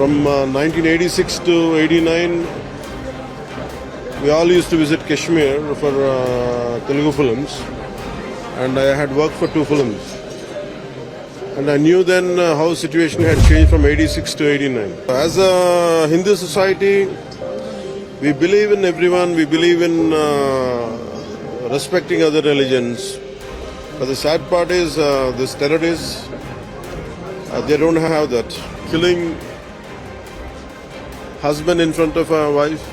From 1986 to 89, we all used to visit Kashmir for Telugu films, and I had worked for 2 films. And I knew then how situation had changed from 86 to 89. As a Hindu society, we believe in everyone, we believe in respecting other religions. But the sad part is these terrorists, they don't have that. Killing husband in front of a wife,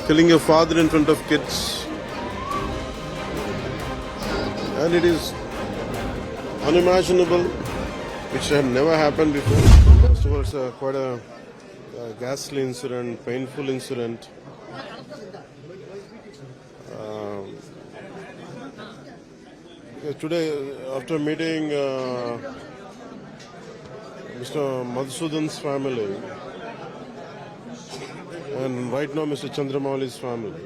killing your father in front of kids, and it is unimaginable, which had never happened before. First of all, it's quite a ghastly incident, painful incident. Today, after meeting Mr. Madhusudan's family, and right now Mr. Chandramauli's family,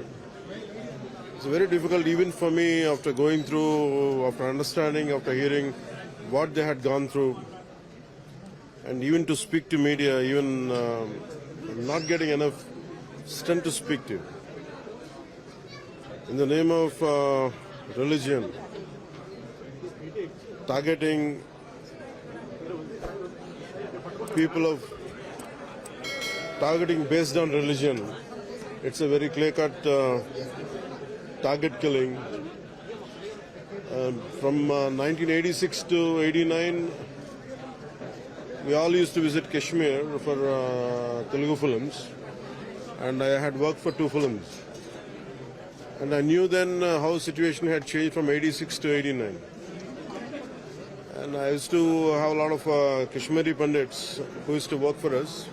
it's very difficult even for me after going through, after understanding, after hearing what they had gone through, and even to speak to media, even not getting enough strength to speak to. In the name of religion, targeting people of targeting based on religion, it's a very clear-cut target killing. From 1986 to 89, we all used to visit Kashmir for Telugu films, and I had worked for 2 films. And I knew then how situation had changed from 86 to 89. And I used to have a lot of Kashmiri Pandits who used to work for us.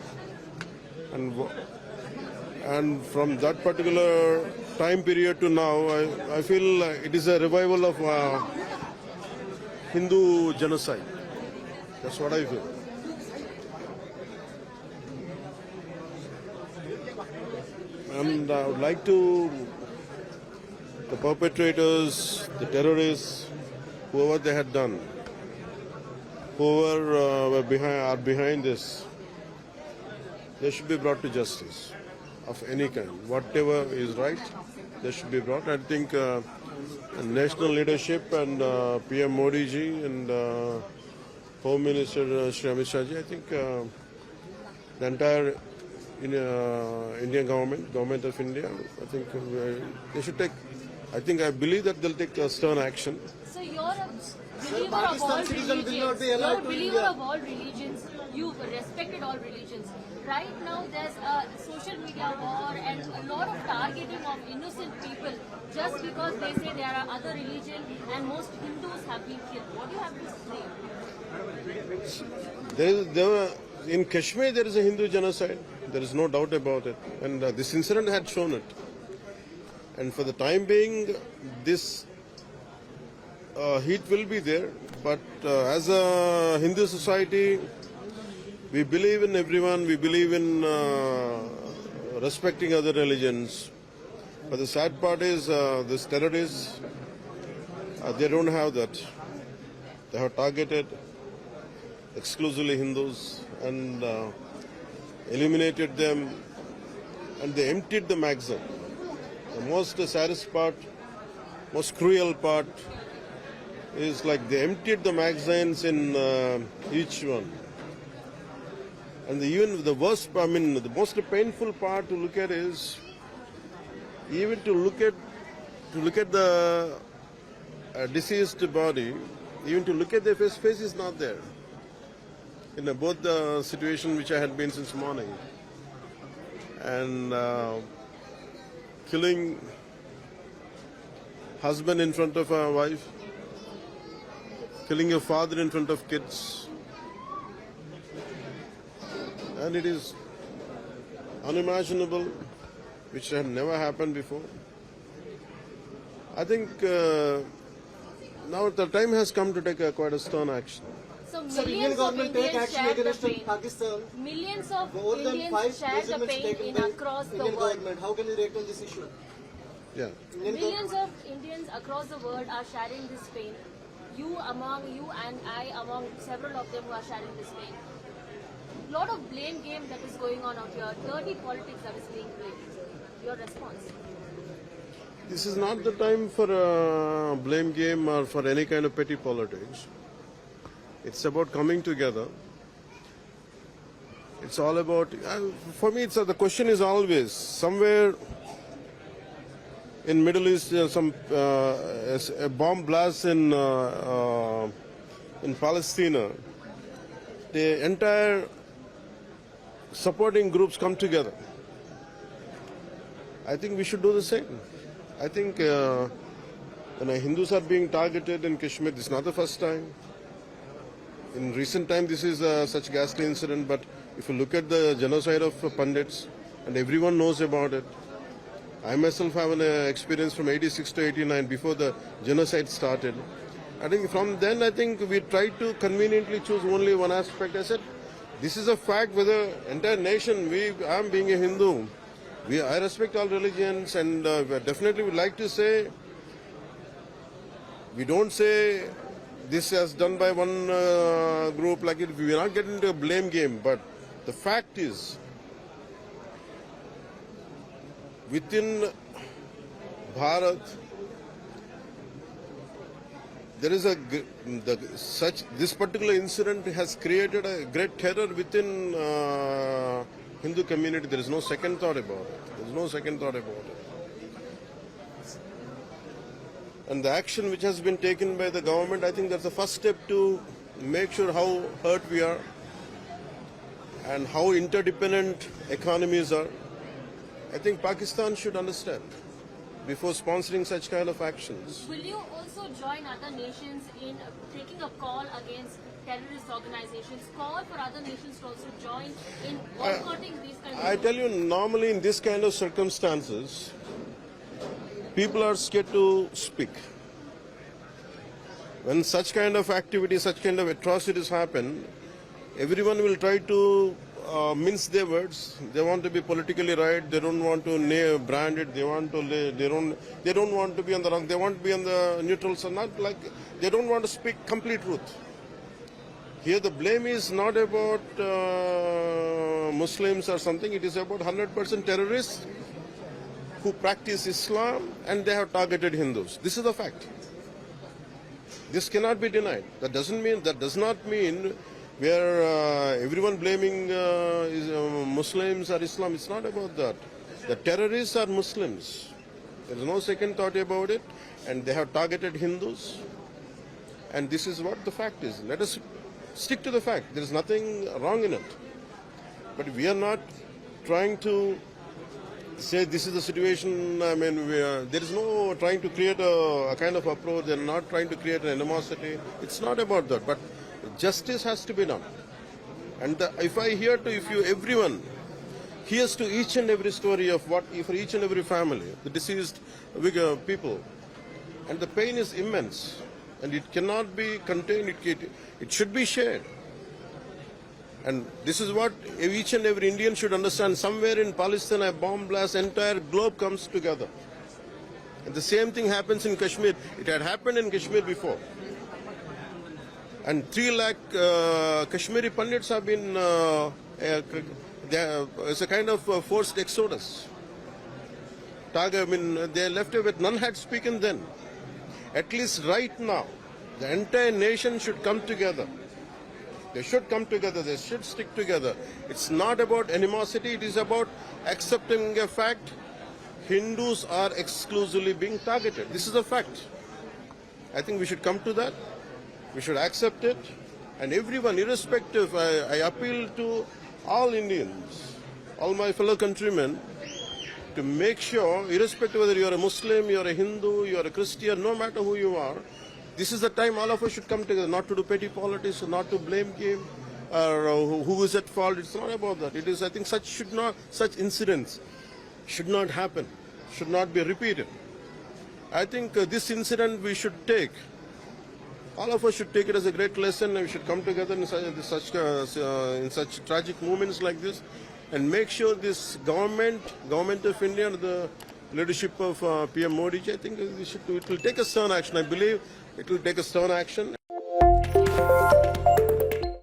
And from that particular time period to now, I feel it is a revival of Hindu genocide. That's what I feel. And I would like to, the perpetrators, the terrorists, whoever they had done, whoever are behind this, they should be brought to justice of any kind. Whatever is right, they should be brought. I think national leadership and PM Modi ji and Home Minister Shri Amit Shah ji, I think the entire Indian government of India, I think they should take, I believe that they'll take stern action. So you're a believer of all religions. You're a believer of all religions. You've respected all religions. Right now there's a social media war and a lot of targeting of innocent people just because they say there are other religions and most Hindus have been killed. What do you have to say? In Kashmir there is a Hindu genocide. There is no doubt about it. And this incident had shown it. And for the time being, this heat will be there. But as a Hindu society, we believe in everyone, we believe in respecting other religions. But the sad part is these terrorists, they don't have that. They have targeted exclusively Hindus and eliminated them, and they emptied the magazine. The most saddest part, most cruel part is like they emptied the magazines in each one. And even the worst, the most painful part to look at is even to look at the deceased body, even to look at their face is not there. In both the situation which I had been since morning, and killing husband in front of a wife, killing your father in front of kids, and it is unimaginable, which had never happened before. I think now the time has come to take quite a stern action. So millions of Indians shared the pain. Pakistan, Millions of more than 5 Indians shared the measurements pain taken in by across the Indian world. government. How can you react on this issue? Yeah. Millions of Indians across the world are sharing this pain. You and I among several of them who are sharing this pain. lot of blame game that is going on out here, dirty politics that is being played. Your response? This is not the time for a blame game or for any kind of petty politics. It's about coming together. It's all about, for me, the question is always, somewhere in Middle East, a bomb blast in Palestine, the entire supporting groups come together. I think we should do the same. I think Hindus are being targeted in Kashmir. This is not the first time. In recent time, this is such ghastly incident, but if you look at the genocide of Pandits, and everyone knows about it. I myself have an experience from 86 to 89 before the genocide started. I think from then, I think we tried to conveniently choose only one aspect. I said, this is a fact whether entire nation, I am being a Hindu, I respect all religions, and definitely would like to say, we don't say this is done by one group, like it. We are not getting into a blame game, but the fact is, within Bharat, there is this particular incident has created a great terror within Hindu community. There is no second thought about it. There is no second thought about it. And the action which has been taken by the government, I think that's the first step to make sure how hurt we are and how interdependent economies are. I think Pakistan should understand before sponsoring such kind of actions. Will you also join other nations in taking a call against terrorist organizations, call for other nations to also join in boycotting these kinds of... I tell you, normally in this kind of circumstances, people are scared to speak. When such kind of activity, such kind of atrocities happen, everyone will try to mince their words. They want to be politically right. They don't want to brand it. They don't want to be on the wrong. They want to be on the neutral. So not like they don't want to speak complete truth. Here the blame is not about Muslims or something. It is about 100% terrorists who practice Islam and they have targeted Hindus. This is the fact. This cannot be denied. That does not mean where everyone blaming Muslims or Islam. It's not about that. The terrorists are Muslims. There is no second thought about it. And they have targeted Hindus. And this is what the fact is. Let us stick to the fact. There is nothing wrong in it. But we are not trying to say this is the situation. I mean, there is no trying to create a kind of approach. They are not trying to create an animosity. It's not about that. But justice has to be done. And if everyone hears to each and every story of what for each and every family, the deceased people, and the pain is immense, and it cannot be contained. It should be shared. And this is what each and every Indian should understand. Somewhere in Palestine, a bomb blast, entire globe comes together. And the same thing happens in Kashmir. It had happened in Kashmir before. And 3 lakh Kashmiri Pandits have been, it's a kind of forced exodus. They left with none had spoken then. At least right now, the entire nation should come together. They should come together. They should stick together. It's not about animosity. It is about accepting a fact. Hindus are exclusively being targeted. This is a fact. I think we should come to that. We should accept it. And everyone, irrespective, I appeal to all Indians, all my fellow countrymen, to make sure, irrespective whether you are a Muslim, you are a Hindu, you are a Christian, no matter who you are, this is the time all of us should come together, not to do petty politics, not to blame game, or who is at fault. It's not about that. It is, I think, such incidents should not happen, should not be repeated. I think this incident we should take. All of us should take it as a great lesson, and we should come together in such tragic moments like this, and make sure this government of India, the leadership of PM Modi, I think it will take a stern action. I believe it will take a stern action.